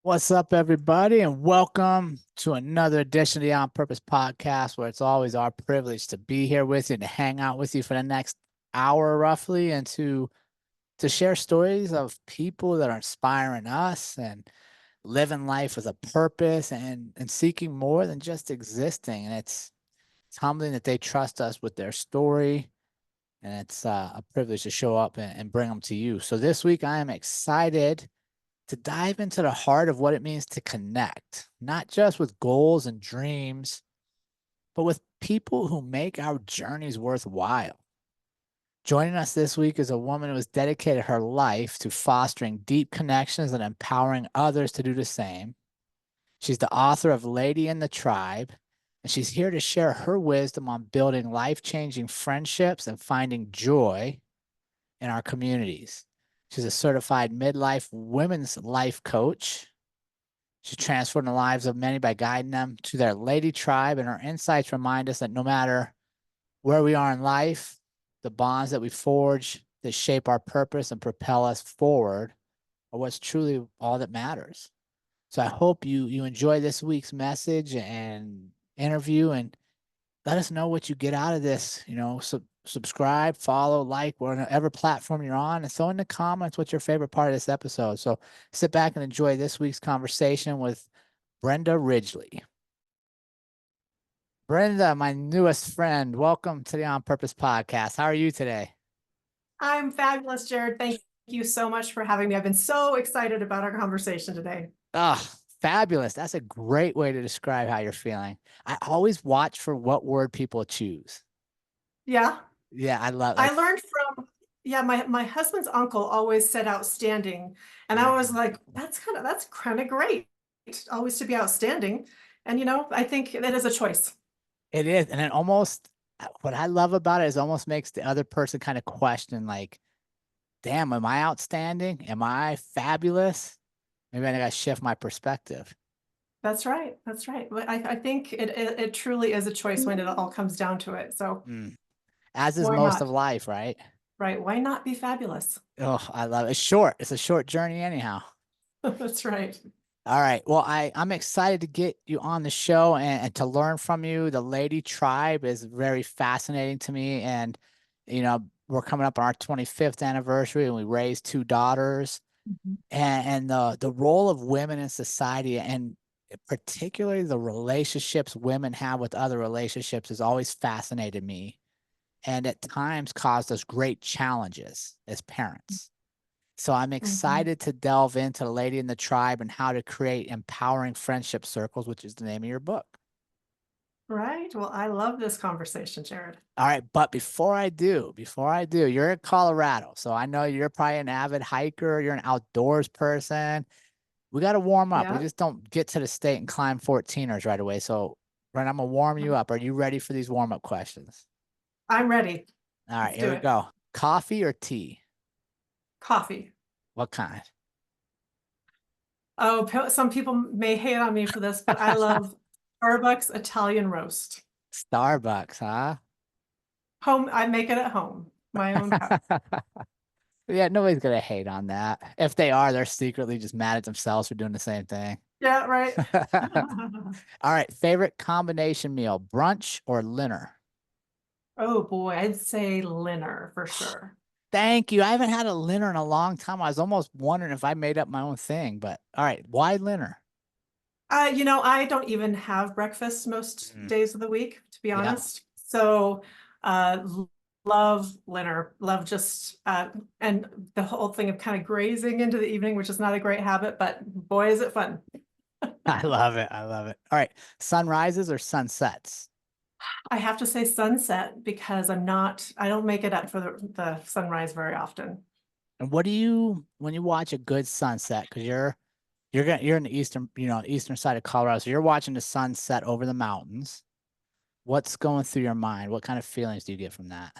What's up, everybody, and welcome to another edition of the On Purpose podcast, where it's always our privilege to be here with you and to hang out with you for the next hour, roughly, and to share stories of people that are inspiring us and living life with a purpose and seeking more than just existing. And it's humbling that they trust us with their story, and it's a privilege to show up and bring them to you. So this week, I am excited to dive into the heart of what it means to connect, not just with goals and dreams, but with people who make our journeys worthwhile. Joining us this week is a woman who has dedicated her life to fostering deep connections and empowering others to do the same. She's the author of Lady in the Tribe, and she's here to share her wisdom on building life changing friendships and finding joy in our communities. She's a certified midlife women's life coach. She transformed the lives of many by guiding them to their lady tribe, and her insights remind us that no matter where we are in life, the bonds that we forge that shape our purpose and propel us forward are what's truly all that matters. So I hope you enjoy this week's message and interview, and let us know what you get out of this. Subscribe, follow, like, whatever platform you're on, and throw in the comments what's your favorite part of this episode. So sit back and enjoy this week's conversation with Brenda Ridgley. Brenda, my newest friend, welcome to the On Purpose podcast. How are you today? I'm fabulous, Jerrod. Thank you so much for having me. I've been so excited about our conversation today. Oh, fabulous. That's a great way to describe how you're feeling. I always watch for what word people choose. Yeah, Yeah, I love I like learned from, yeah, my husband's uncle always said outstanding. And I was mm, like, that's kind of great, always to be outstanding. And I think that is a choice. it is. And it almost what I love about it is almost makes the other person kind of question, like, damn, am I outstanding? Am I fabulous? Maybe I gotta shift my perspective. That's right. That's right. But I think it truly is a choice when it all comes down to it. So Mm. As is why most not? of life, right? Right. Why not be fabulous? Oh, I love it. It's short. It's a short journey anyhow. That's right. All right. Well, I'm excited to get you on the show and to learn from you. The Lady Tribe is very fascinating to me. And, we're coming up on our 25th anniversary and we raised two daughters. Mhm. And the role of women in society, and particularly the relationships women have with other relationships, has always fascinated me, and at times caused us great challenges as parents. So I'm Mhm. excited to delve into the Lady in the Tribe and how to create empowering friendship circles, which is the name of your book. Right. Well, I love this conversation, Jerrod. All right, but before I do, you're in Colorado, so I know you're probably an avid hiker, you're an outdoors person. We got to warm up. We Yeah, just don't get to the state and climb 14ers right away. So, Brent, I'm gonna warm you up. Are you ready for these warm up questions? I'm ready. All right, Let's here do we it. go. Coffee or tea? Coffee. What kind? Oh, some people may hate on me for this, but I love Starbucks Italian roast. Starbucks, huh? Home, I make it at home, my own cup. Yeah, nobody's gonna hate on that. If they are, they're secretly just mad at themselves for doing the same thing. Yeah, right. All right, favorite combination meal, brunch or dinner? Oh boy, I'd say Linner for sure. Thank you. I haven't had a dinner in a long time. I was almost wondering if I made up my own thing, but all right, why dinner? I don't even have breakfast most Mm, days of the week, to be yeah, honest. So, love Linner, love just and the whole thing of kind of grazing into the evening, which is not a great habit, but boy, is it fun. I love it. I love it. All right, sunrises or sunsets? I have to say sunset because I don't make it up for the sunrise very often. And what do you when you watch a good sunset? Because you're in the eastern side of Colorado, so you're watching the sunset over the mountains. What's going through your mind? What kind of feelings do you get from that?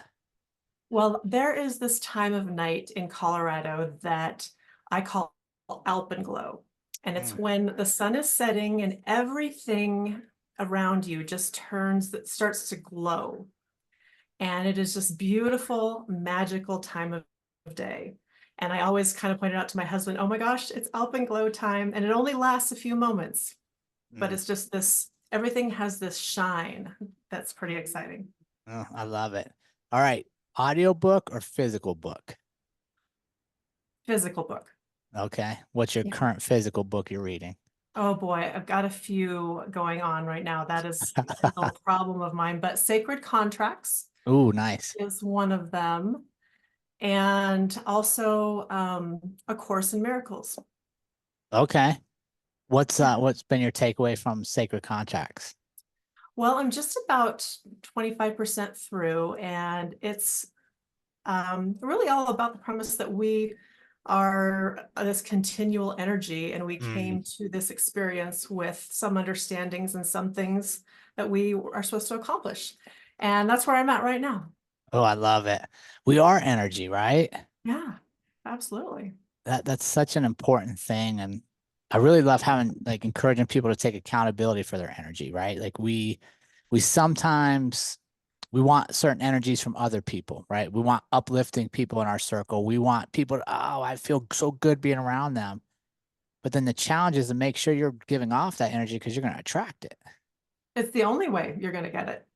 Well, there is this time of night in Colorado that I call alpenglow. And it's Mm. when the sun is setting and everything around you just starts to glow. And it is just beautiful, magical time of day. And I always kind of pointed out to my husband, oh my gosh, it's alpenglow time. And it only lasts a few moments, but Mm. it's just this, everything has this shine. That's pretty exciting. Oh, I love it. All right. Audiobook or physical book? Physical book. Okay. What's your Yeah. current physical book you're reading? Oh boy, I've got a few going on right now. That is a little problem of mine, but Sacred Contracts Ooh, nice. is one of them. And also A Course in Miracles. Okay. Yeah. What's been your takeaway from Sacred Contracts? Well, I'm just about 25% through, and it's really all about the premise that we are this continual energy, and we Mm. came to this experience with some understandings and some things that we are supposed to accomplish. And that's where I'm at right now. Oh, I love it. We are energy, right? Yeah, absolutely. That's such an important thing. And I really love having like encouraging people to take accountability for their energy, right? Like we sometimes we want certain energies from other people, right? We want uplifting people in our circle. We want people to, oh, I feel so good being around them. But then the challenge is to make sure you're giving off that energy because you're going to attract it. It's the only way you're going to get it.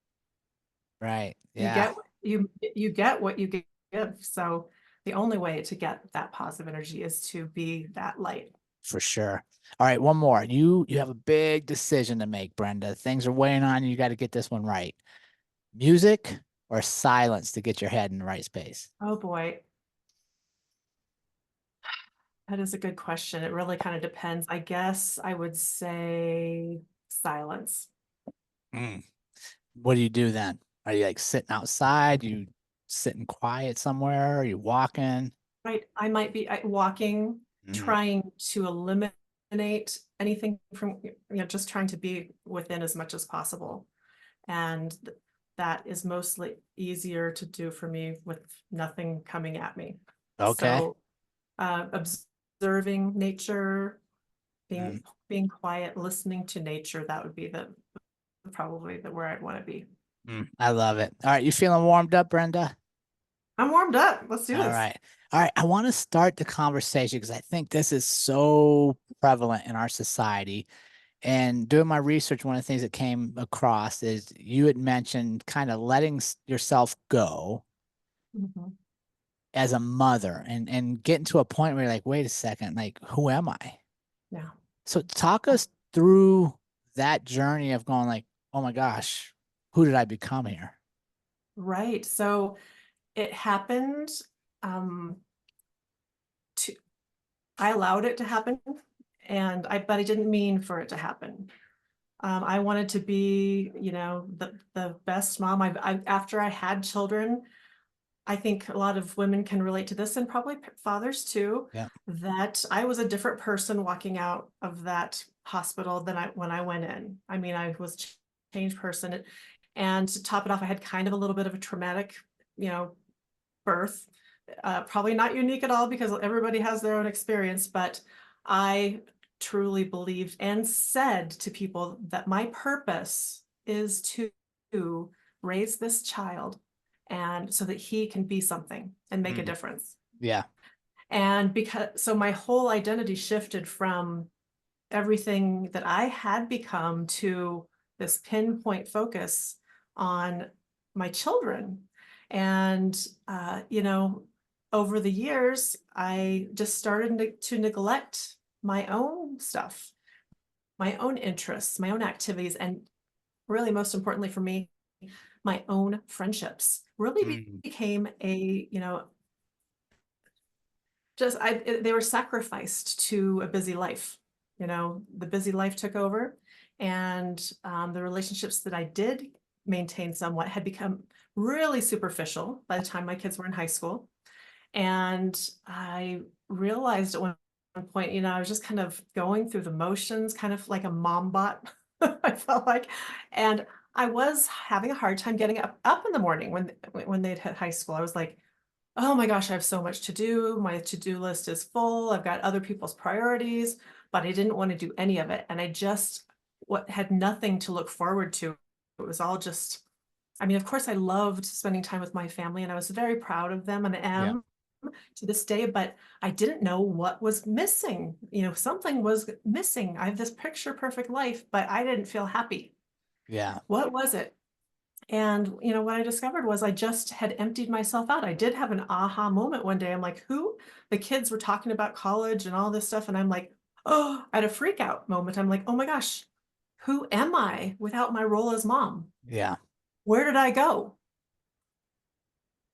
Right. You Yeah, get you get what you give. So the only way to get that positive energy is to be that light. for sure. All right, one more. You have a big decision to make, Brenda. Things are weighing on you. You got to get this one right. Music or silence to get your head in the right space? Oh boy, that is a good question. It really kind of depends. I guess I would say silence. Mm. What do you do then? Are you like sitting outside? You sitting quiet somewhere? Are you walking? Right. I might be walking, Mm. trying to eliminate anything from, just trying to be within as much as possible. And that is mostly easier to do for me with nothing coming at me. Okay. So observing nature, Mm. being quiet, listening to nature, that would be the probably the where I'd want to be. Mm. I love it. All right, you feeling warmed up, Brenda? I'm warmed up. Let's do All this. right. All right. I want to start the conversation because I think this is so prevalent in our society. And doing my research, one of the things that came across is you had mentioned kind of letting yourself go Mhm. as a mother and getting to a point where you're like, wait a second, like, who am I? Yeah. So talk us through that journey of going like, oh my gosh, who did I become here? Right. So it happened. Um, to I allowed it to happen, and but I didn't mean for it to happen. I wanted to be, the best mom. After I had children, I think a lot of women can relate to this, and probably fathers too, Yeah. that I was a different person walking out of that hospital than when I went in. I mean, I was a changed person. And to top it off, I had kind of a little bit of a traumatic, you know, birth. Probably not unique at all because everybody has their own experience, but I truly believed and said to people that my purpose is to raise this child and so that he can be something and make a Mm. difference. Yeah. And so my whole identity shifted from everything that I had become to this pinpoint focus on my children. And, over the years, I just started to neglect my own stuff, my own interests, my own activities, and really most importantly for me, my own friendships really Mm. became just they were sacrificed to a busy life. The busy life took over, and the relationships that I did maintain somewhat had become really superficial by the time my kids were in high school. And I realized at one point, I was just kind of going through the motions, kind of like a mom bot, I felt like. And I was having a hard time getting up in the morning when they'd hit high school. I was like, oh my gosh, I have so much to do. My to-do list is full. I've got other people's priorities, but I didn't want to do any of it. And I just had nothing to look forward to. It was all just, I mean, of course, I loved spending time with my family and I was very proud of them and Yeah. am. to this day, but I didn't know what was missing. You know, something was missing. I have this picture perfect life, but I didn't feel happy. Yeah. What was it? And, you know, what I discovered was I just had emptied myself out. I did have an aha moment one day. I'm like, who? The kids were talking about college and all this stuff. And I'm like, oh, I had a freak out moment. I'm like, oh my gosh, who am I without my role as mom? Yeah. Where did I go?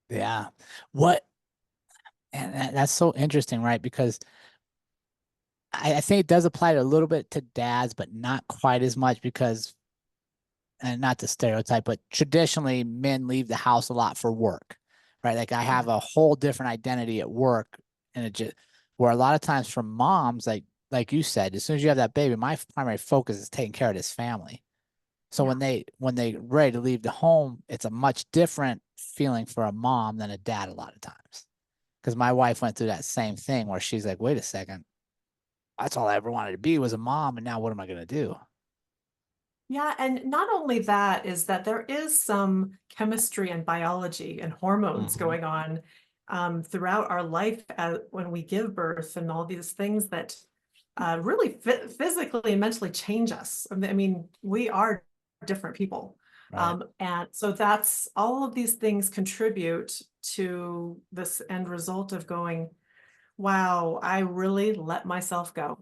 Yeah. What, and that's so interesting, right? Because I think it does apply to a little bit to dads, but not quite as much because, and not to stereotype, but traditionally men leave the house a lot for work, right? Like I have a whole different identity at work, and it just where a lot of times for moms, like you said, as soon as you have that baby, my primary focus is taking care of this family. So Yeah. when they ready to leave the home, it's a much different feeling for a mom than a dad a lot of times. Because my wife went through that same thing where she's like, wait a second, that's all I ever wanted to be was a mom, and now what am I gonna do? Yeah, and not only that is that there is some chemistry and biology and hormones Hmm. going on throughout our life when we give birth and all these things that really physically and mentally change us. I mean, we are different people. Right. And so that's all of these things contribute to this end result of going, wow, I really let myself go.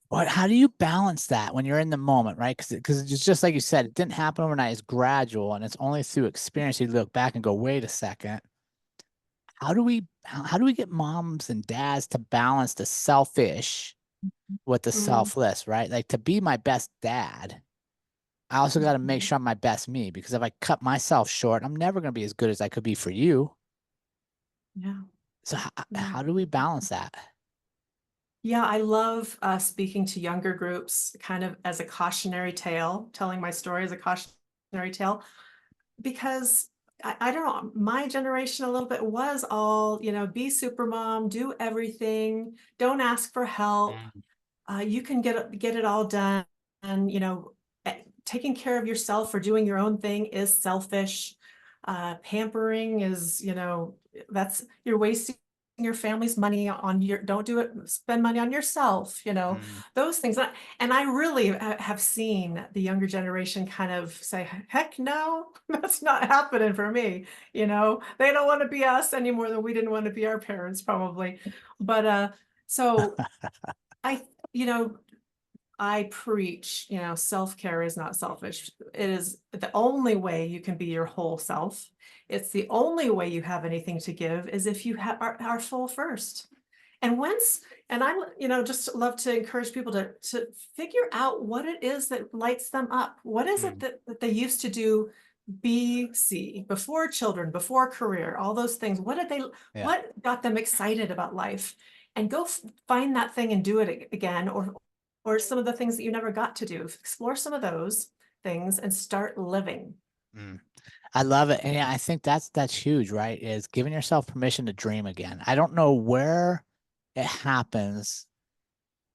What, how do you balance that when you're in the moment, right? Because it's just like you said, it didn't happen overnight. It's gradual, and it's only through experience you look back and go, wait a second. How do we get moms and dads to balance the selfish with the Mm, selfless, right? Like to be my best dad, I also got to make mhm. sure I'm my best me because if I cut myself short, I'm never going to be as good as I could be for you. Yeah, So yeah. how do we balance that? Yeah, I love speaking to younger groups kind of as a cautionary tale, telling my story as a cautionary tale, because I don't know, my generation a little bit was all, you know, be super mom, do everything, don't ask for help. Mm. You can get it all done. And, you know, taking care of yourself or doing your own thing is selfish. Pampering is, you know, that's you're wasting your family's money on your, don't do it, spend money on yourself, you know, Mm. those things. And I really have seen the younger generation kind of say, heck no, that's not happening for me. You know, they don't want to be us any more than we didn't want to be our parents, probably. But so I, you know, I preach, you know, self-care is not selfish. It is the only way you can be your whole self. It's the only way you have anything to give is if you are full first. And once, and I, you know, just love to encourage people to figure out what it is that lights them up. What is it Mm. that they used to do BC, before children, before career, all those things? What did they, Yeah. what got them excited about life? And go find that thing and do it again, or some of the things that you never got to do. Explore some of those things and start living. Mm. I love it. And yeah, I think that's huge, right? Is giving yourself permission to dream again. I don't know where it happens,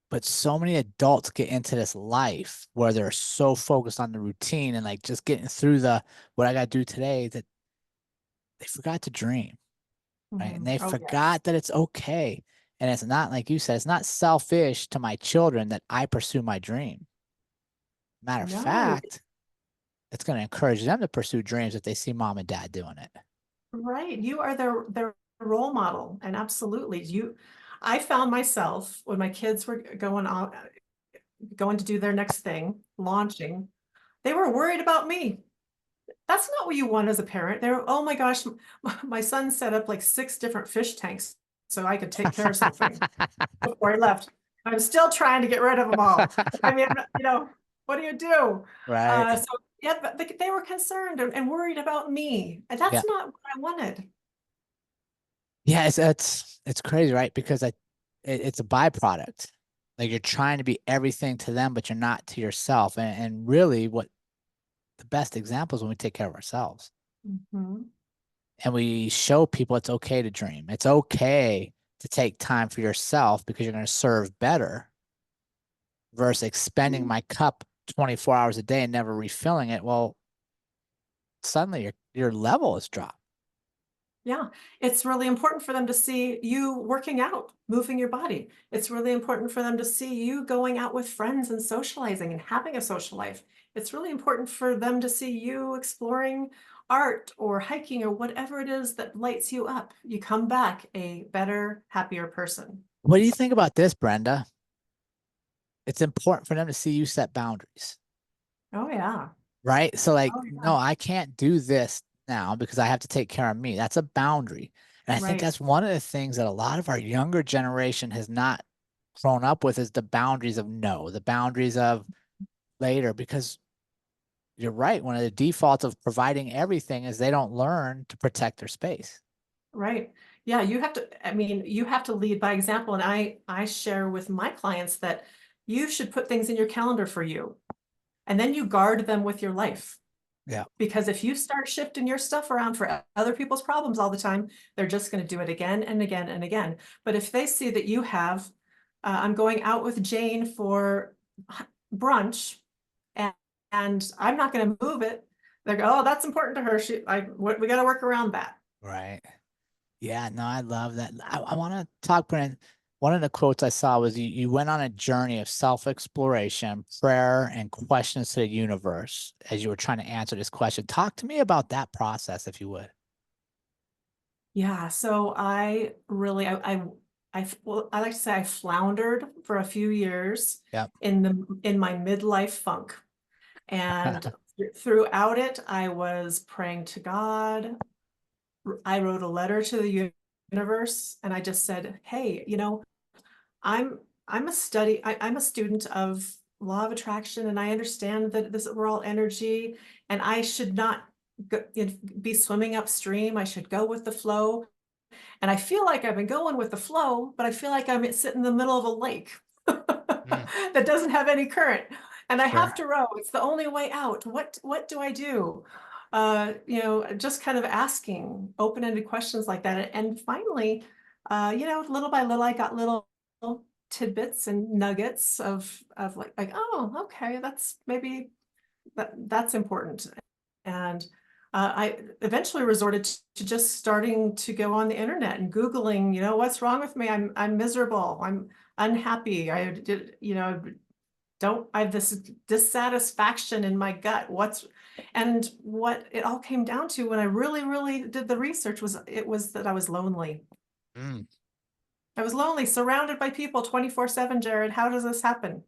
but so many adults get into this life where they're so focused on the routine and like just getting through the what I got to do today that they forgot to dream, right? And Mhm. they Oh, yes. forgot that it's okay. And it's not like you said, it's not selfish to my children that I pursue my dream. Matter of No, fact, it's going to encourage them to pursue dreams if they see mom and dad doing it. right. You are their role model. And absolutely, I found myself when my kids were going to do their next thing, launching, they were worried about me. That's not what you want as a parent. They're, oh my gosh, my son set up like 6 different fish tanks so I could take care of something before he left. I'm still trying to get rid of them all. I mean, you know, what do you do? Right. So yeah, but they were concerned and worried about me, and that's Yeah. not what I wanted. Yeah, it's crazy, right? Because it's a byproduct. Like you're trying to be everything to them, but you're not to yourself. And really what the best example is when we take care of ourselves Mhm. and we show people it's okay to dream. It's okay to take time for yourself because you're going to serve better versus expending my cup 24 hours a day and never refilling it. Well, suddenly your level is dropped. Yeah, it's really important for them to see you working out, moving your body. It's really important for them to see you going out with friends and socializing and having a social life. It's really important for them to see you exploring art or hiking or whatever it is that lights you up. You come back a better, happier person. What do you think about this, Brenda? It's important for them to see you set boundaries, Oh, yeah. right? So like, Oh, no, yeah. I can't do this now because I have to take care of me. That's a boundary. And I think Right. that's one of the things that a lot of our younger generation has not grown up with is the boundaries of no, the boundaries of later, because you're right. One of the defaults of providing everything is they don't learn to protect their space. Right. Yeah, you have to, I mean, you have to lead by example. And I share with my clients that you should put things in your calendar for you, and then you guard them with your life. Yeah. Because if you start shifting your stuff around for other people's problems all the time, they're just going to do it again and again and again. But if they see that you have, I'm going out with Jane for brunch, and, and I'm not going to move it, they go, oh, that's important to her. We got to work around that. Right. Yeah, no, I love that. I want to talk, Brent. One of the quotes I saw was you went on a journey of self-exploration, prayer, and questions to the universe as you were trying to answer this question. Talk to me about that process, if you would. Yeah, so I really, well, I like to say I floundered for a few years Yep. in my midlife funk. And throughout it, I was praying to God. I wrote a letter to the universe and I just said, hey, I'm I'm a student of law of attraction, and I understand that we're all energy, and I should not be swimming upstream. I should go with the flow. And I feel like I've been going with the flow, but I feel like I'm sitting in the middle of a lake Mm, that doesn't have any current. And I have sure. to row. It's the only way out. What do I do? Just kind of asking open-ended questions like that. And finally, little by little, I got little tidbits and nuggets of like, oh, okay, that's maybe that's important. And I eventually resorted to just starting to go on the internet and Googling, what's wrong with me? I'm miserable. I'm unhappy. I have this dissatisfaction in my gut. And what it all came down to when I really, really did the research was that I was lonely. Mm. I was lonely, surrounded by people 24/7, Jerrod. How does this happen?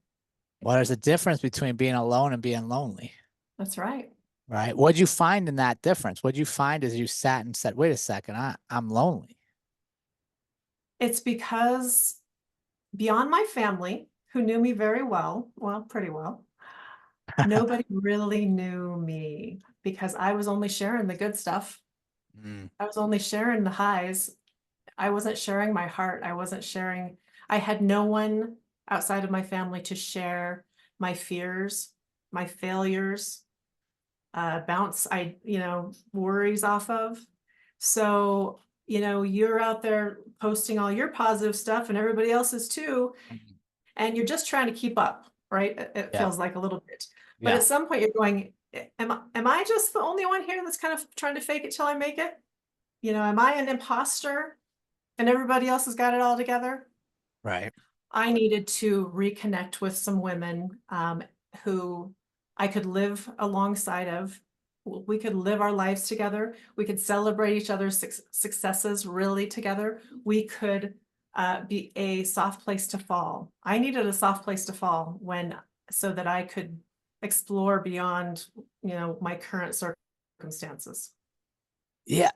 Well, there's a difference between being alone and being lonely, That's right. right? What'd you find in that difference? What'd you find as you sat and said, wait a second, I'm lonely? It's because beyond my family, who knew me very well, pretty well, nobody really knew me because I was only sharing the good stuff. Mm, I was only sharing the highs. I wasn't sharing my heart. I had no one outside of my family to share my fears, my failures, worries off of. So, you're out there posting all your positive stuff and everybody else is too, mm, and you're just trying to keep up, right? It yeah. feels like a little bit. But Yeah. at some point you're going, am I just the only one here that's kind of trying to fake it till I make it? Am I an imposter and everybody else has got it all together? Right. I needed to reconnect with some women who I could live alongside of. We could live our lives together. We could celebrate each other's successes really together. We could be a soft place to fall. I needed a soft place to fall so that I could explore beyond, my current circumstances. Yeah.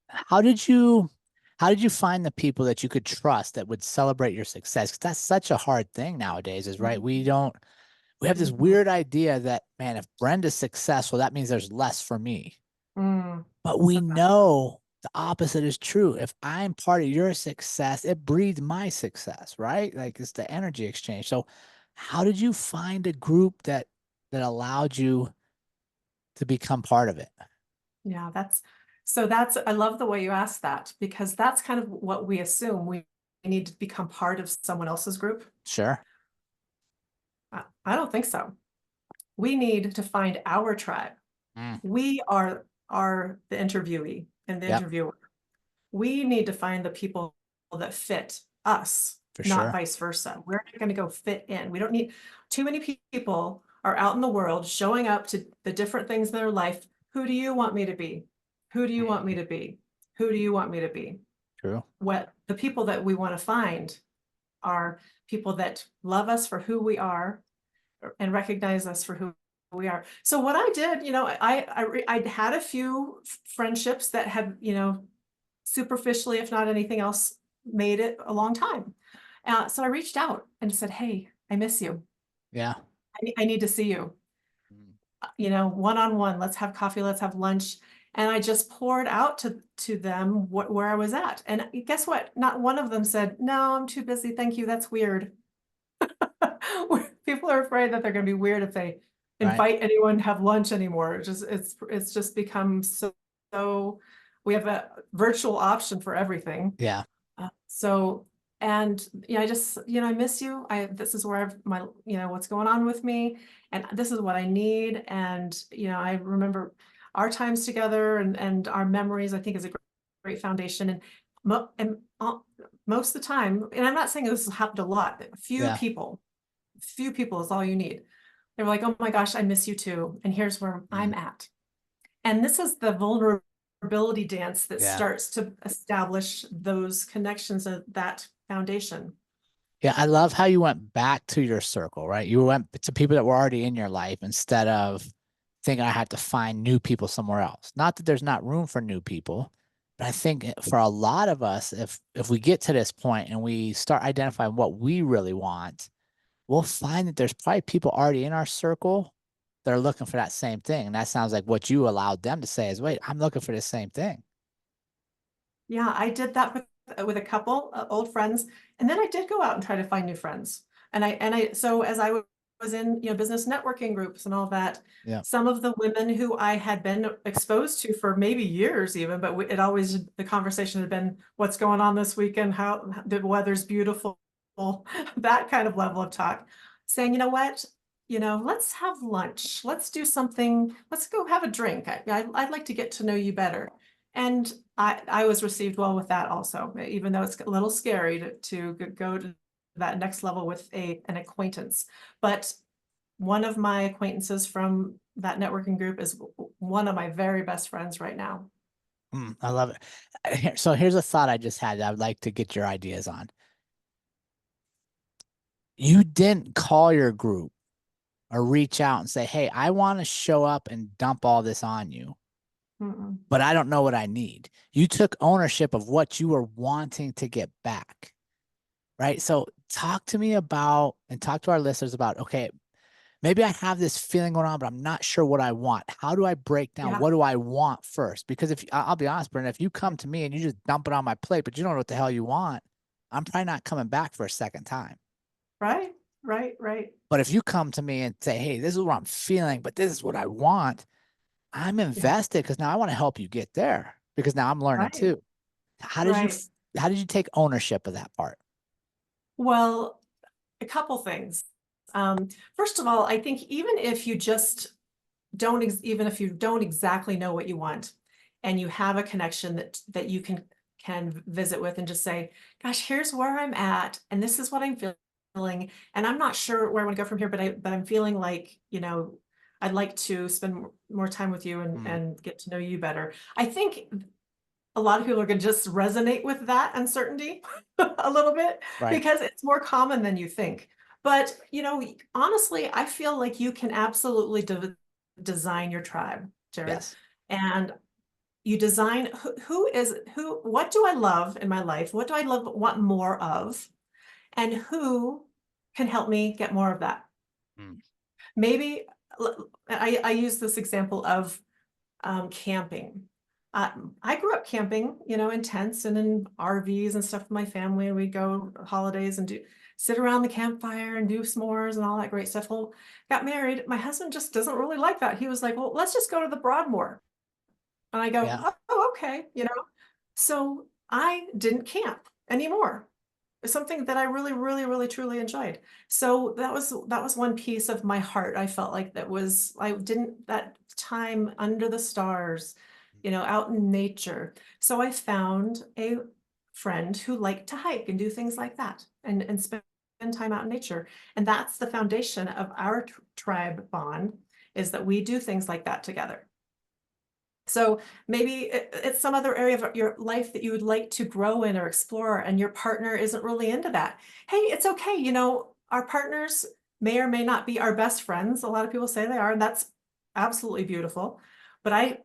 How did you how did you find the people that you could trust that would celebrate your success? 'Cause that's such a hard thing nowadays, is right. We have this Mhm. weird idea that, man, if Brenda's successful, that means there's less for me. Mm, But so we know the opposite is true. If I'm part of your success, it breeds my success, right? Like it's the energy exchange. So how did you find a group that allowed you to become part of it? Yeah, I love the way you asked that because that's kind of what we assume we need to become part of someone else's group. Sure. I don't think so. We need to find our tribe. Mm, We are the interviewee and the yep. interviewer. we need to find the people that fit us, For not sure. vice versa. We're not going to go fit in. We don't need too many people are out in the world showing up to the different things in their life. Who do you want me to be? Who do you want me to be? Who do you want me to be? True. What the people that we want to find are people that love us for who we are and recognize us for who we are. So what I did, I had a few friendships that had, superficially, if not anything else, made it a long time. So I reached out and said, "Hey, I miss you. Yeah. I need to see you. One-on-one. Let's have coffee. Let's have lunch." And I just poured out to them where I was at. And guess what? Not one of them said, "No, I'm too busy. Thank you. That's weird." People are afraid that they're going to be weird if they Right. invite anyone to have lunch anymore. It's just become so we have a virtual option for everything. Yeah. So and I just I miss you. This is where my what's going on with me, and this is what I need. And I remember our times together and our memories. I think is a great foundation. And most of the time, and I'm not saying this has happened a lot, but Yeah. few people is all you need. They were like, "Oh my gosh, I miss you too. And here's where I'm at." And this is the vulnerability dance that Yeah. starts to establish those connections of that foundation. Yeah. I love how you went back to your circle, right? You went to people that were already in your life instead of thinking I had to find new people somewhere else. Not that there's not room for new people, but I think for a lot of us, if we get to this point and we start identifying what we really want, we'll find that there's probably people already in our circle that are looking for that same thing. And that sounds like what you allowed them to say is, wait, I'm looking for the same thing. Yeah, I did that with a couple old friends, and then I did go out and try to find new friends. And I so as I was in business networking groups and all that, Yeah. some of the women who I had been exposed to for maybe years even, but it always the conversation had been what's going on this weekend, how the weather's beautiful, that kind of level of talk, saying, "You know what? Let's have lunch. Let's do something. Let's go have a drink. I'd like to get to know you better." And I was received well with that also, even though it's a little scary to go to that next level with an acquaintance. But one of my acquaintances from that networking group is one of my very best friends right now. I love it. So here's a thought I just had that I would like to get your ideas on. You didn't call your group or reach out and say, hey, I want to show up and dump all this on you, Mm-mm. but I don't know what I need. You took ownership of what you were wanting to get back, right? So talk to me about and talk to our listeners about, okay, maybe I have this feeling going on, but I'm not sure what I want. How do I break down Yeah, what do I want first? Because if I'll be honest, Brenda, if you come to me and you just dump it on my plate, but you don't know what the hell you want, I'm probably not coming back for a second time. right, right. But if you come to me and say, hey, this is what I'm feeling, but this is what I want, I'm Yeah, invested because now I want to help you get there because now I'm learning right, too. How did you right. how did you take ownership of that part? Well, a couple things. Um, First of all, I think even if you don't exactly know what you want, and you have a connection that you can visit with and just say, "Gosh, here's where I'm at, and this is what I'm feeling, and I'm not sure where I want to go from here, but I'm feeling like I'd like to spend more time with you Hmm. and get to know you better." I think a lot of people are going to just resonate with that uncertainty a little bit Right. because it's more common than you think. But, honestly, I feel like you can absolutely design your tribe, Jerrod. Yes. And you design what do I love in my life? What do I want more of? And who can help me get more of that? Hmm. Maybe I use this example of camping. I grew up camping, in tents and in RVs and stuff with my family, and we'd go holidays and sit around the campfire and do s'mores and all that great stuff. Well, got married. My husband just doesn't really like that. He was like, "Well, let's just go to the Broadmoor." And I go, Yeah. "Oh, okay." So I didn't camp anymore. It's something that I really, really, really, truly enjoyed. So that was one piece of my heart. I felt like I didn't that time under the stars out in nature. So I found a friend who liked to hike and do things like that and spend time out in nature. And that's the foundation of our tribe bond, is that we do things like that together. So maybe it's some other area of your life that you would like to grow in or explore, and your partner isn't really into that. Hey, it's okay. Our partners may or may not be our best friends. A lot of people say they are, and that's absolutely beautiful. But I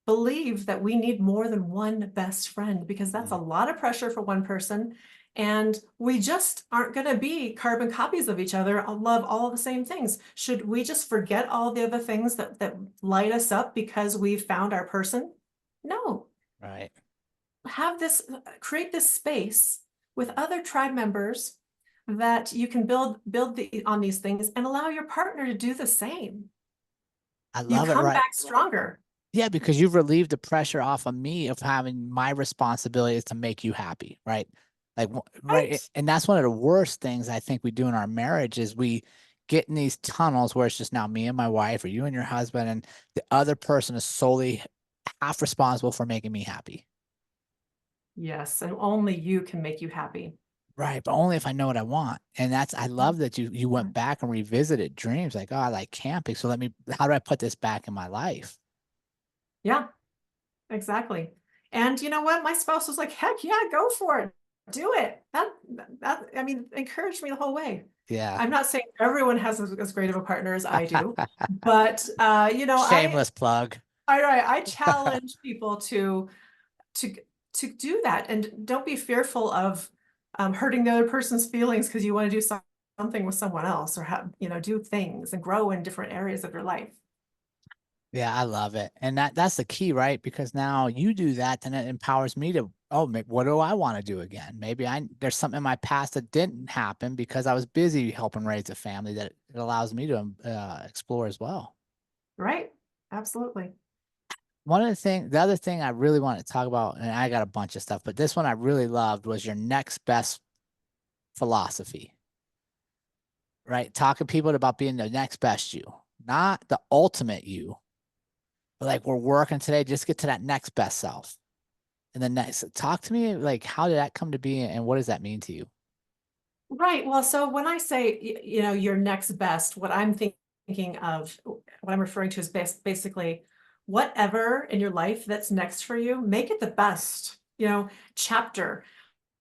believe that we need more than one best friend, because that's a lot of pressure for one person. And we just aren't going to be carbon copies of each other, love all the same things. Should we just forget all the other things that light us up because we've found our person? No. Right. Create this space with other tribe members that you can build on these things, and allow your partner to do the same. I You love it. come Right. back stronger. Yeah, because you've relieved the pressure off of me of having my responsibility is to make you happy, right? Like, right. Right. And that's one of the worst things I think we do in our marriage is we get in these tunnels where it's just now me and my wife or you and your husband, and the other person is solely half responsible for making me happy. Yes, and only you can make you happy. Right, but only if I know what I want. And I love that you went back and revisited dreams like, oh, I like camping. So how do I put this back in my life? Yeah, exactly. And you know what? My spouse was like, heck yeah, go for it. Do it. I mean, encouraged me the whole way. Yeah. I'm not saying everyone has as great of a partner as I do, but Shameless plug. I challenge people to to do that, and don't be fearful of hurting the other person's feelings because you want to do something with someone else, or do things and grow in different areas of your life. Yeah, I love it. And that's the key, right? Because now you do that, then it empowers me to, oh, what do I want to do again? Maybe there's something in my past that didn't happen because I was busy helping raise a family that it allows me to explore as well. Right? Absolutely. The other thing I really wanted to talk about, and I got a bunch of stuff, but this one I really loved was your next best philosophy, right? Talking to people about being the next best you, not the ultimate you, but like we're working today, just get to that next best self. And then next, talk to me, like, how did that come to be and what does that mean to you? Right. Well, so when I say, your next best, what I'm thinking of, what I'm referring to is basically whatever in your life that's next for you, make it the best, chapter.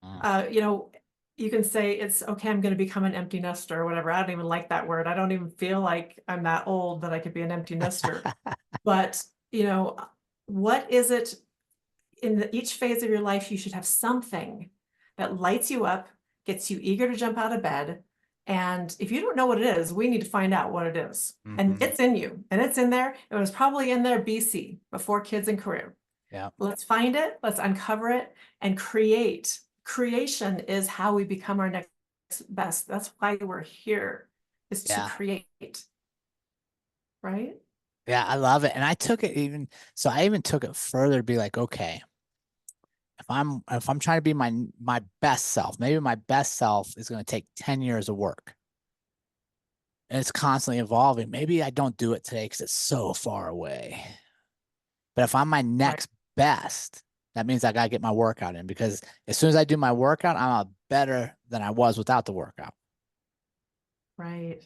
Mm. You can say it's okay, I'm going to become an empty nester or whatever. I don't even like that word. I don't even feel like I'm that old that I could be an empty nester. But, what is it in each phase of your life? You should have something that lights you up, gets you eager to jump out of bed. And if you don't know what it is, we need to find out what it is. And Mhm. it's in you, and it's in there. It was probably in there BC, before kids and career. Yeah, Let's find it, let's uncover it, and create. Creation is how we become our next best. That's why we're here, is to yeah, create, right? yeah. I love it, and I even took it further to be like, okay, if I'm trying to be my best self, maybe my best self is going to take 10 years of work, and it's constantly evolving. Maybe I don't do it today because it's so far away. But if I'm my Right. next best, that means I gotta get my workout in because as soon as I do my workout, I'm better than I was without the workout. Right.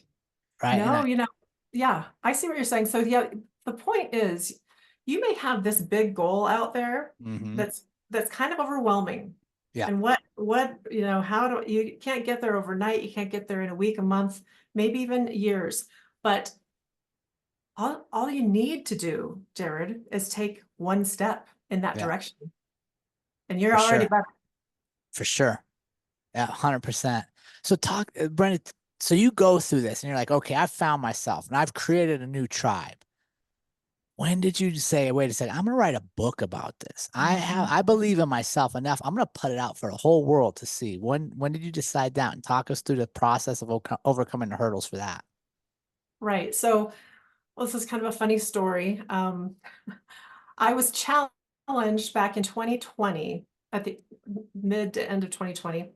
Right. And No, yeah, I see what you're saying. So yeah, the point is, you may have this big goal out there hmm that's kind of overwhelming. yeah, And how do you can't get there overnight, you can't get there in a week, a month, maybe even years. But all you need to do, Jerrod, is take one step in that yeah, direction. And you're for already sure. better. For sure. Yeah, 100%. So Brenda, so you go through this and you're like, okay, I've found myself and I've created a new tribe. When did you say, wait a second, I'm gonna write a book about this? Mhm. I believe in myself enough. I'm gonna put it out for the whole world to see. When did you decide that and talk us through the process of overcoming the hurdles for that? Right. So, well, this is kind of a funny story. I was challenged back in 2020, at the mid to end of 2020.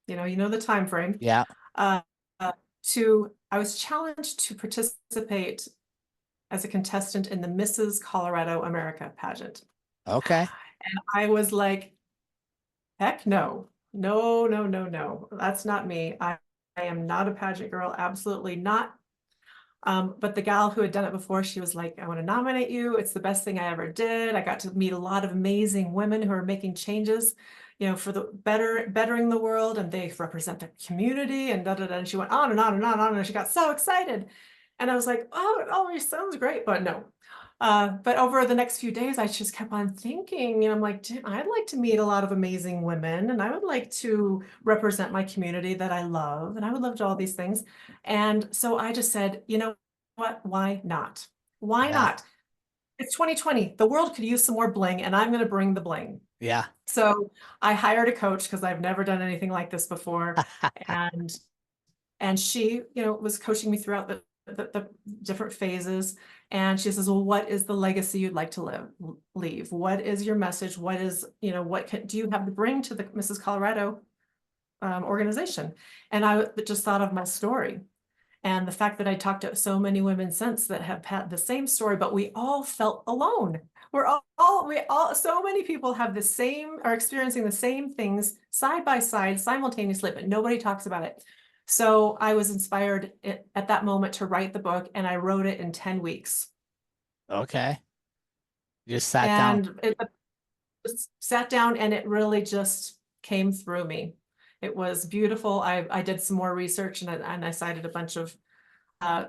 The time frame. Yeah. Uh, I was challenged to participate as a contestant in the Mrs. Colorado America pageant. Okay. And I was like, heck no, no, no, no, no, that's not me. I am not a pageant girl, absolutely not. But the gal who had done it before, she was like, I want to nominate you. It's the best thing I ever did. I got to meet a lot of amazing women who are making changes, you know, for the bettering the world, and they represent the community and da da da. And she went on and on and on and on, and she got so excited. And I was like, oh, it always sounds great, but no. But over the next few days, I just kept on thinking, and I'm like, I'd like to meet a lot of amazing women, and I would like to represent my community that I love, and I would love to do all these things. And so I just said, you know what? Why not? Why Yeah. not? It's 2020. The world could use some more bling, and I'm going to bring the bling. Yeah. So I hired a coach because I've never done anything like this before, and she, you know, was coaching me throughout the different phases. And she says, well, what is the legacy you'd like to leave? What is your message? What is, you know, do you have to bring to the Mrs. Colorado organization? And I just thought of my story. And the fact that I talked to so many women since that have had the same story, but we all felt alone. So many people have are experiencing the same things side by side, simultaneously, but nobody talks about it. So I was inspired at that moment to write the book, and I wrote it in 10 weeks. Okay. You just sat down. And it just sat down, and it really just came through me. It was beautiful. I did some more research, and I cited a bunch of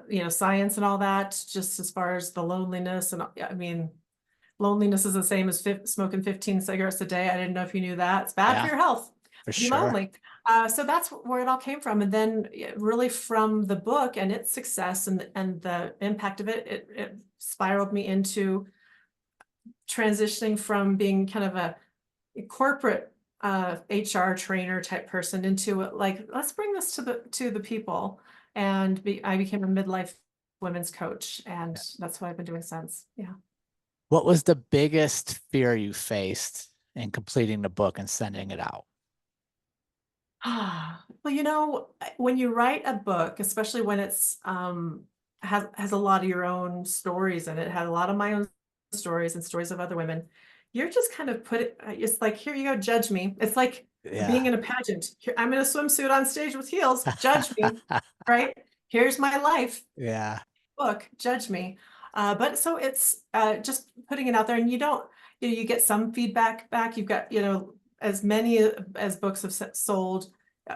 you know, science and all that, just as far as the loneliness. And I mean, loneliness is the same as smoking 15 cigarettes a day. I didn't know if you knew that. It's bad for Yeah, your health for to be sure. lonely. So that's where it all came from. And then really from the book and its success and the impact of it, it spiraled me into transitioning from being kind of a corporate HR trainer type person into like, let's bring this to the people. And I became a midlife women's coach, and that's what I've been doing since. Yeah. What was the biggest fear you faced in completing the book and sending it out? Well, you know, when you write a book, especially when it's has a lot of your own stories in it, had a lot of my own stories and stories of other women, you're just kind of it's like, here you go, judge me. It's like Yeah. being in a pageant. Here, I'm in a swimsuit on stage with heels, judge me, right? Here's my life Yeah. book, judge me. But so it's just putting it out there, and you know, you get some feedback back. You've got, you know, as many as books have sold,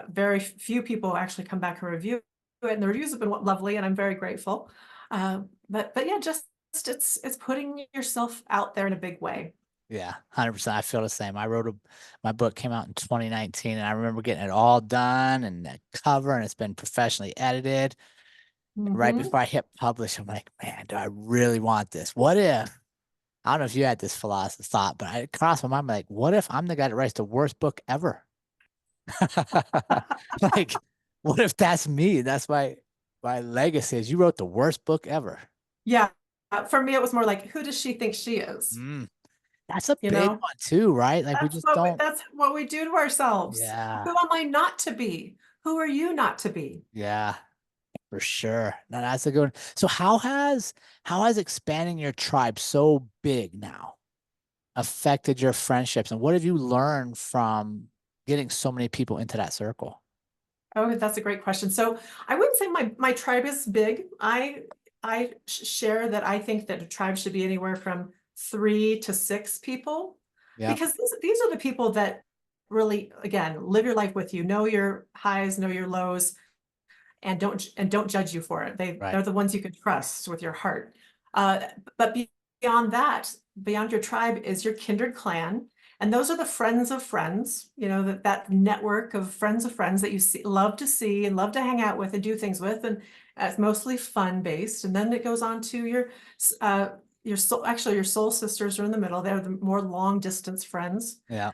very few people actually come back and review it, and the reviews have been lovely, and I'm very grateful. But yeah, just it's putting yourself out there in a big way. Yeah. 100%. I feel the same. My book came out in 2019 and I remember getting it all done and the cover and it's been professionally edited. Right Mm-hmm. before I hit publish, I'm like, man, do I really want this? What if, I don't know if you had this philosophy thought, but it crossed my mind, like, what if I'm the guy that writes the worst book ever? Like, what if that's me? That's my legacy is you wrote the worst book ever. Yeah. For me, it was more like, who does she think she is? Mm, that's a You big know? one too, right? Like we just don't. That's what we do to ourselves. Yeah, Who am I not to be? Who are you not to be? yeah, for sure. No, that's a good one. So how has expanding your tribe so big now affected your friendships, and what have you learned from getting so many people into that circle? Oh, that's a great question. So I wouldn't say my tribe is big. I share that I think that a tribe should be anywhere from 3 to 6 people, Yeah, because these are the people that really, again, live your life with you, know your highs, know your lows, and don't judge you for it. right. They're the ones you can trust with your heart. Uh, but beyond that, beyond your tribe is your kindred clan. And those are the friends of friends, you know, that network of friends that you love to see and love to hang out with and do things with. And it's mostly fun based. And then it goes on to your soul, actually your soul sisters are in the middle. They're the more long distance friends, Yeah,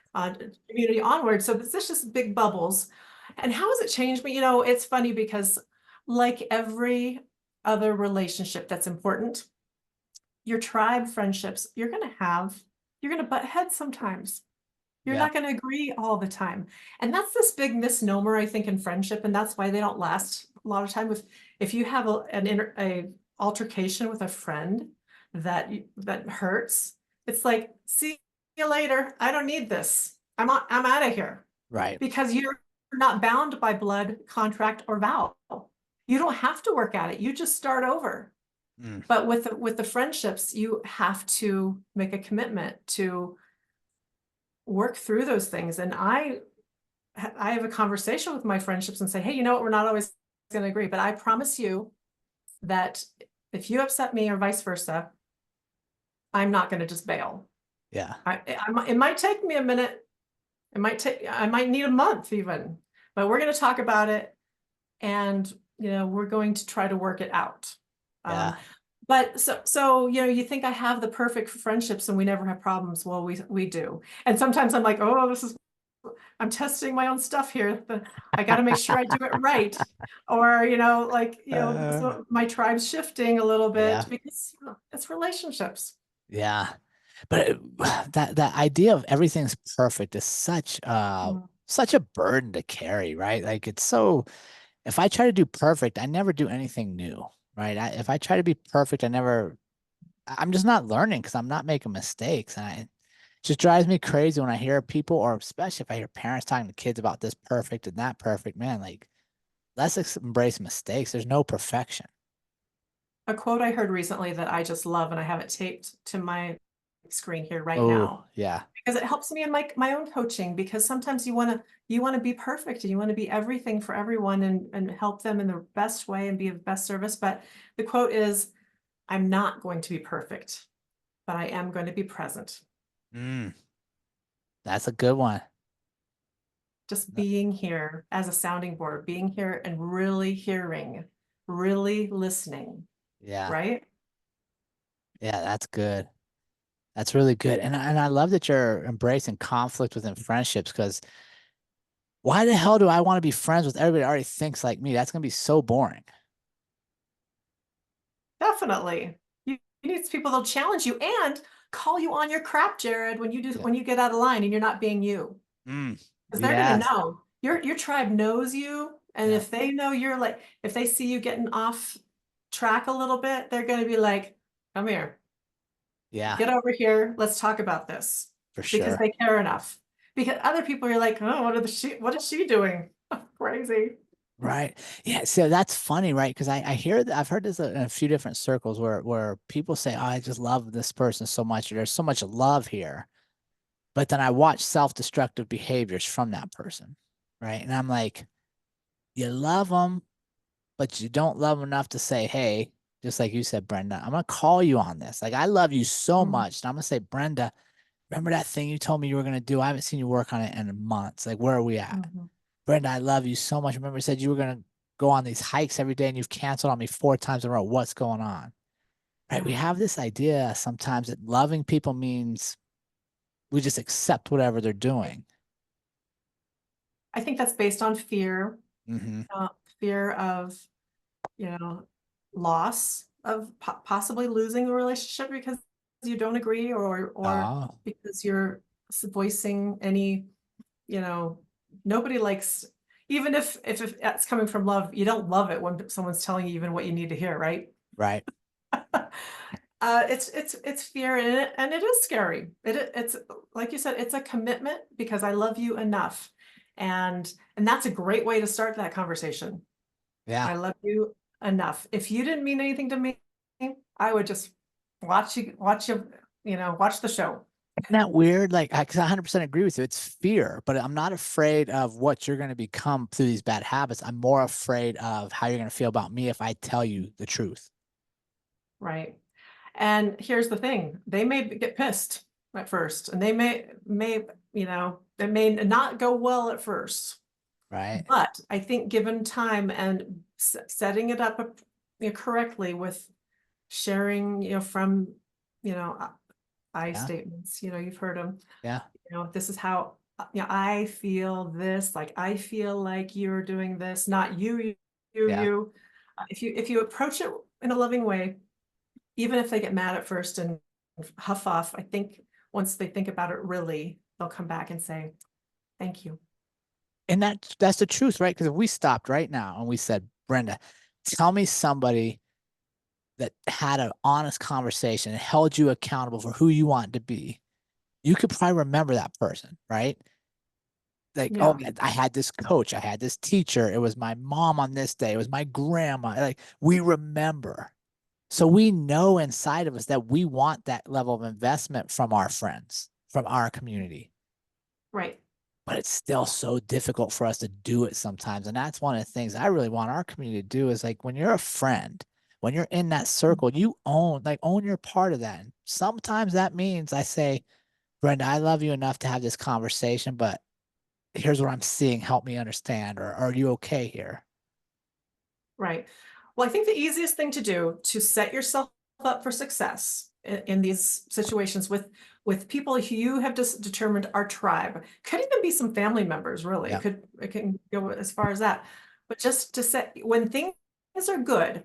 community onward. So it's just big bubbles. And how has it changed me? You know, it's funny because like every other relationship that's important, your tribe friendships, you're going to butt heads sometimes. You're yeah, not going to agree all the time. And that's this big misnomer, I think, in friendship. And that's why they don't last a lot of time. If you have altercation with a friend that hurts, it's like, see you later. I don't need this. I'm out of here. Right. Because you're not bound by blood, contract, or vow. You don't have to work at it. You just start over. Mm. But with the friendships, you have to make a commitment to work through those things. And I have a conversation with my friendships and say, hey, you know what? We're not always going to agree, but I promise you that if you upset me or vice versa, I'm not going to just bail. Yeah. It might take me a minute. I might need a month even, but we're going to talk about it, and we're going to try to work it out. Yeah. But so you think I have the perfect friendships and we never have problems. Well, we do. And sometimes I'm like, oh, I'm testing my own stuff here. I got to make sure I do it right. Or, so my tribe's shifting a little bit Yeah. because it's relationships. Yeah. But that idea of everything's perfect is such a burden to carry, right? Like it's so, if I try to do perfect, I never do anything new, right? If I try to be perfect, I'm just not learning because I'm not making mistakes. And it just drives me crazy when I hear people, or especially if I hear parents talking to kids about this perfect and that perfect, man, like let's embrace mistakes. There's no perfection. A quote I heard recently that I just love, and I have it taped to my screen here right Oh, now, yeah. because it helps me in my own coaching, because sometimes you want to be perfect and you want to be everything for everyone and help them in the best way and be of best service. But the quote is, I'm not going to be perfect, but I am going to be present. Mm, that's a good one. Just being here as a sounding board, being here and really hearing, really listening, Yeah. right? Yeah, that's good. That's really good. And I love that you're embracing conflict within friendships, because why the hell do I want to be friends with everybody that already thinks like me? That's gonna be so boring. Definitely. You need people that'll challenge you and call you on your crap, Jerrod, Yeah. when you get out of line and you're not being you. Mm, Because they're gonna yes. know. Your tribe knows you. And Yeah. if they know if they see you getting off track a little bit, they're gonna be like, come here, Yeah, get over here, let's talk about this. for Because sure. they care enough. Because other people are like, oh, what is she doing? Crazy. Right. Yeah. So that's funny, right? Because I hear that I've heard this in a few different circles where people say, oh, I just love this person so much, or there's so much love here. But then I watch self-destructive behaviors from that person. Right. And I'm like, you love them, but you don't love them enough to say, hey, just like you said, Brenda, I'm gonna call you on this. Like I love you so Mhm. much. And I'm gonna say, Brenda, remember that thing you told me you were gonna do? I haven't seen you work on it in months. Like, where are we at? Mhm. Brenda, I love you so much. Remember you said you were gonna go on these hikes every day and you've canceled on me 4 times in a row. What's going on? Right. We Yeah. have this idea sometimes that loving people means we just accept whatever they're doing. I think that's based on fear, Hmm. uh, fear of, you know, loss, of possibly losing a relationship because you don't agree, or Oh, because you're voicing any, you know, nobody likes, even if that's coming from love, you don't love it when someone's telling you even what you need to hear, right? right. It's fear, and it is scary. It's like you said, it's a commitment because I love you enough, and that's a great way to start that conversation. Yeah. I love you enough. If you didn't mean anything to me, I would just watch the show. Isn't that weird? Like, I 100% agree with you. It's fear, but I'm not afraid of what you're going to become through these bad habits. I'm more afraid of how you're going to feel about me if I tell you the truth. Right. And here's the thing, they may get pissed at first, and they may, it may not go well at first. Right. But I think given time and setting it up, correctly with sharing, from, I Yeah. statements, you've heard them, Yeah. this is how, I feel this, like, I feel like you're doing this, not Yeah. you. If you approach it in a loving way, even if they get mad at first and huff off, I think once they think about it, really, they'll come back and say, thank you. And that's the truth, right? Because if we stopped right now and we said, Brenda, tell me somebody that had an honest conversation and held you accountable for who you want to be, you could probably remember that person, right? Like, oh, Yeah, I had this coach, I had this teacher, it was my mom on this day, it was my grandma. Like, we remember. So we know inside of us that we want that level of investment from our friends, from our community. right. But it's still so difficult for us to do it sometimes. And that's one of the things I really want our community to do is like when you're a friend, when you're in that circle, you own your part of that. And sometimes that means I say, Brenda, I love you enough to have this conversation, but here's what I'm seeing. Help me understand. Or are you okay here? Right. Well, I think the easiest thing to do to set yourself up for success in these situations with people who you have just determined are tribe, could even be some family members, really. Yeah. It can go as far as that. But just to set when things are good,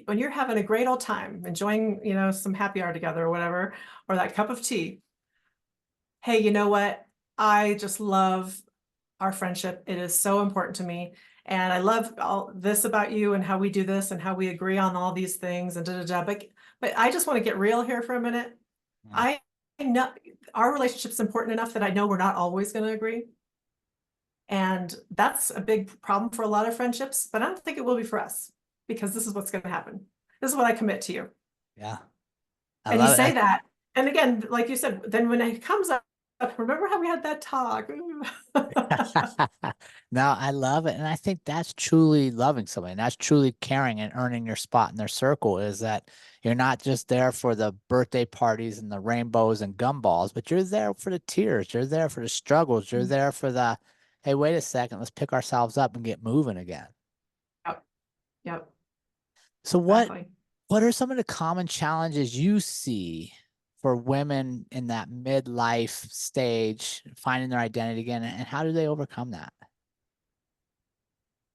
when you're having a great old time, enjoying, some happy hour together or whatever, or that cup of tea. Hey, you know what? I just love our friendship. It is so important to me. And I love all this about you and how we do this and how we agree on all these things and da da da. But I just want to get real here for a minute. Mm. I know our relationship's important enough that I know we're not always going to agree. And that's a big problem for a lot of friendships, but I don't think it will be for us because this is what's going to happen. This is what I commit to you. Yeah. I And you love say it. that. And again, like you said, then when it comes up, remember how we had that talk? No, I love it. And I think that's truly loving somebody. And that's truly caring and earning your spot in their circle is that you're not just there for the birthday parties and the rainbows and gumballs, but you're there for the tears. You're there for the struggles. You're there for the, hey, wait a second, let's pick ourselves up and get moving again. Yep. Yep. So Exactly. what are some of the common challenges you see for women in that midlife stage, finding their identity again, and how do they overcome that?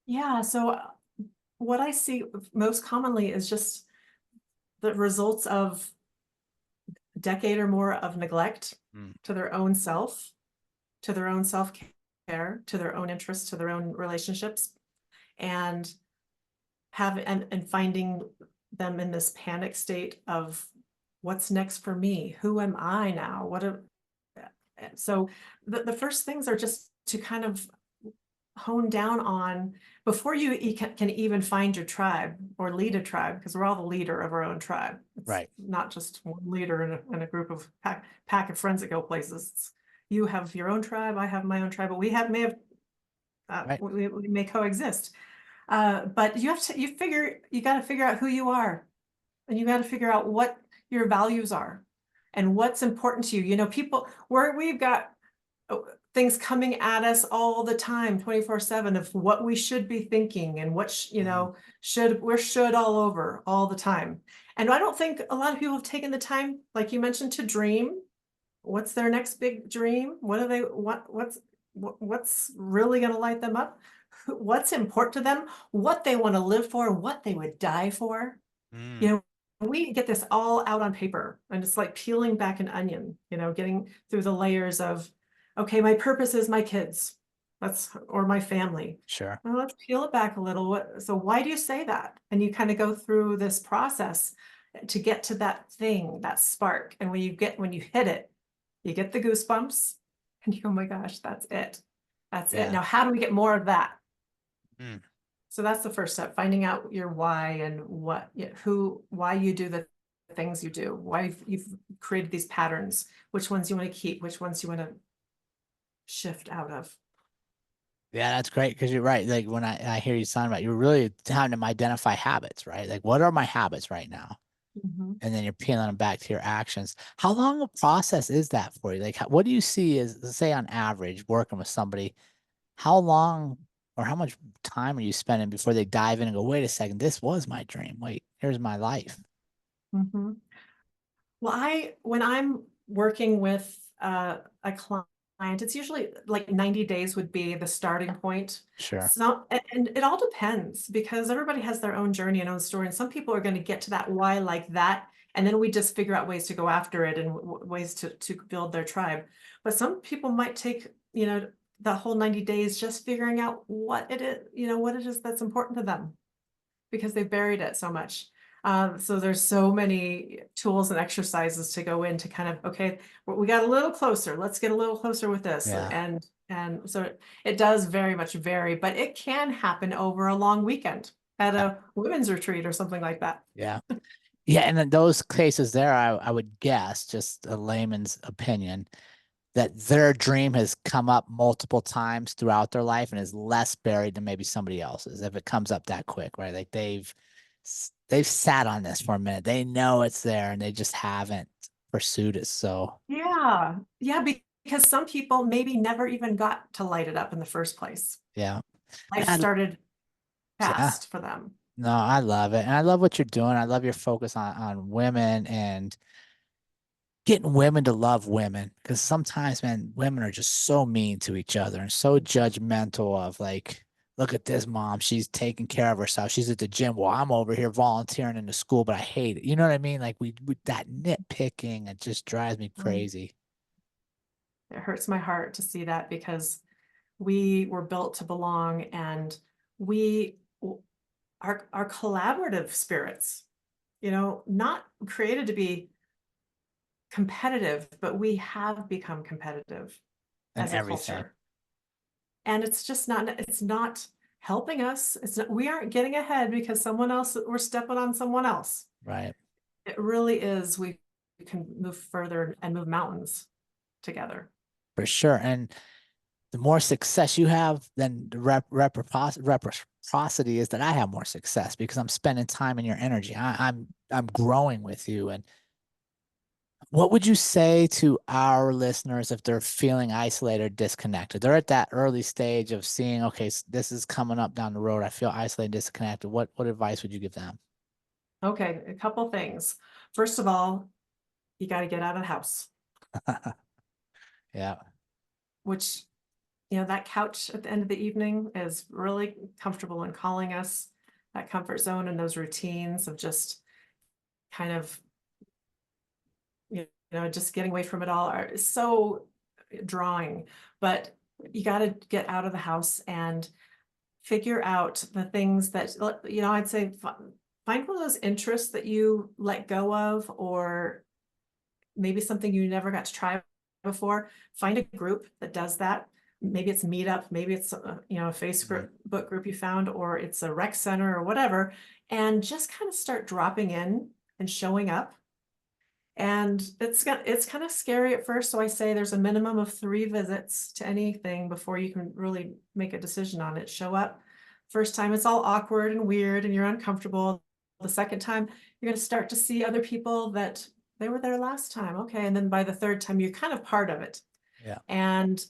Yeah. So what I see most commonly is just the results of a decade or more of neglect Mm. to their own self, to their own self-care, to their own interests, to their own relationships, and and finding them in this panic state of what's next for me? Who am I now? So the first things are just to kind of hone down on before you can even find your tribe or lead a tribe, because we're all the leader of our own tribe. It's Right. not just one leader in a group of pack of friends that go places. You have your own tribe, I have my own tribe, but may have Right. we may coexist. But you got to figure out who you are, and you got to figure out what your values are and what's important to you. People where we've got uh, things coming at us all the time 24/7 of what we should be thinking and what Mhm. we're should all over all the time. And I don't think a lot of people have taken the time, like you mentioned, to dream. What's their next big dream? What do they what's really going to light them up? What's important to them? What they want to live for? What they would die for? Mm. you know we get this all out on paper, and it's like peeling back an onion, getting through the layers of, okay, my purpose is my kids, or my family. Sure. Well, let's peel it back a little. So why do you say that? And you kind of go through this process to get to that thing, that spark. And when you hit it, you get the goosebumps and you go, oh my gosh, that's it. That's it. Yeah. Now how do we get more of that? Mm. So that's the first step, finding out your why and why you do the things you do, why you've created these patterns, which ones you want to keep, which ones you want to shift out of. Yeah, that's great because you're right. Like when I hear you sound about, you're really having to identify habits, right? Like what are my habits right now? Mhm. And then you're peeling them back to your actions. How long a process is that for you? Like, what do you see as, say, on average, working with somebody? How long or how much time are you spending before they dive in and go, wait a second, this was my dream. Wait, here's my life. Mhm. Well, when I'm working with a client, it's usually like 90 days would be the starting point. Sure. So, and it all depends because everybody has their own journey and own story. And some people are going to get to that why like that. And then we just figure out ways to go after it and ways to build their tribe. But some people might take, the whole 90 days just figuring out what it is, what it is that's important to them because they've buried it so much. So there's so many tools and exercises to go in to kind of, okay, we got a little closer. Let's get a little closer with this. Yeah. And so it does very much vary, but it can happen over a long weekend at a women's retreat or something like that. Yeah. Yeah. And in those cases there, I would guess, just a layman's opinion, that their dream has come up multiple times throughout their life and is less buried than maybe somebody else's if it comes up that quick, right? Like they've sat on this for a minute. They know it's there and they just haven't pursued it. So Yeah. Yeah. Because some people maybe never even got to light it up in the first place. yeah. Life And started yeah. fast for them. No, I love it. And I love what you're doing. I love your focus on women and getting women to love women. Because sometimes, man, women are just so mean to each other and so judgmental of like, look at this mom. She's taking care of herself. She's at the gym. Well, I'm over here volunteering in the school, but I hate it. You know what I mean? Like we that nitpicking, it just drives me Mm. crazy. It hurts my heart to see that because we were built to belong and we are collaborative spirits, not created to be competitive, but we have become competitive And as a everything. culture. And it's not helping us. We aren't getting ahead because we're stepping on someone else. Right. It really is. We can move further and move mountains together. For sure. And the more success you have, then the reciprocity is that I have more success because I'm spending time in your energy. I'm growing with you. And what would you say to our listeners if they're feeling isolated or disconnected? They're at that early stage of seeing, okay, this is coming up down the road. I feel isolated, disconnected. What advice would you give them? Okay, a couple things. First of all, you got to get out of the house, Yeah. which, that couch at the end of the evening is really comfortable in calling us. That comfort zone and those routines of just kind of, just getting away from it all are so drawing. But you got to get out of the house and figure out the things that, I'd say find one of those interests that you let go of, or maybe something you never got to try before. Find a group that does that. Maybe it's Meetup, maybe it's a Facebook group you found, or it's a rec center or whatever, and just kind of start dropping in and showing up. And it's kind of scary at first, so I say there's a minimum of 3 visits to anything before you can really make a decision on it. Show up. First time it's all awkward and weird and you're uncomfortable. The second time you're going to start to see other people that they were there last time. Okay, and then by the third time you're kind of part of it. Yeah. And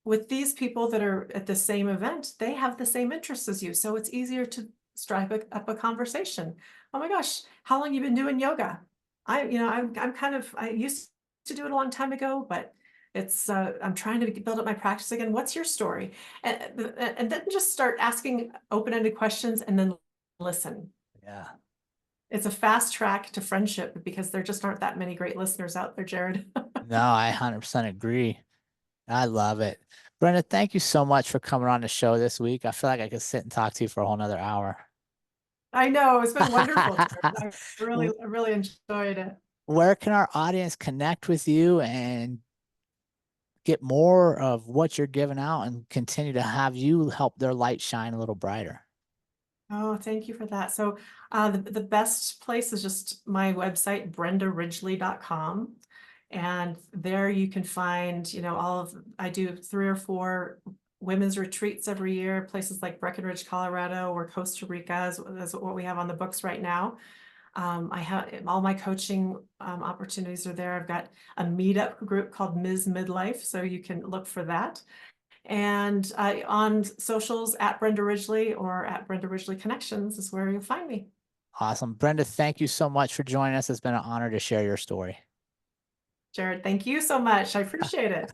with these people that are at the same event, they have the same interests as you, so it's easier to strike up a conversation. Oh my gosh, how long you been doing yoga? I used to do it a long time ago, but I'm trying to build up my practice again. What's your story? And then just start asking open-ended questions and then listen. Yeah. It's a fast track to friendship because there just aren't that many great listeners out there, Jerrod. No, I 100% agree. I love it. Brenda, thank you so much for coming on the show this week. I feel like I could sit and talk to you for a whole nother hour. I know, it's been wonderful, Jerrod. I really enjoyed it. Where can our audience connect with you and get more of what you're giving out and continue to have you help their light shine a little brighter? Oh, thank you for that. So the best place is just my website, brendaridgley.com. And there you can find, I do 3 or 4 women's retreats every year, places like Breckenridge, Colorado, or Costa Rica is what we have on the books right now. I have all my coaching opportunities are there. I've got a meetup group called Ms. Midlife, so you can look for that. And on socials at Brenda Ridgley or at Brenda Ridgley Connections is where you'll find me. Awesome. Brenda, thank you so much for joining us. It's been an honor to share your story. Jerrod, thank you so much. I appreciate it.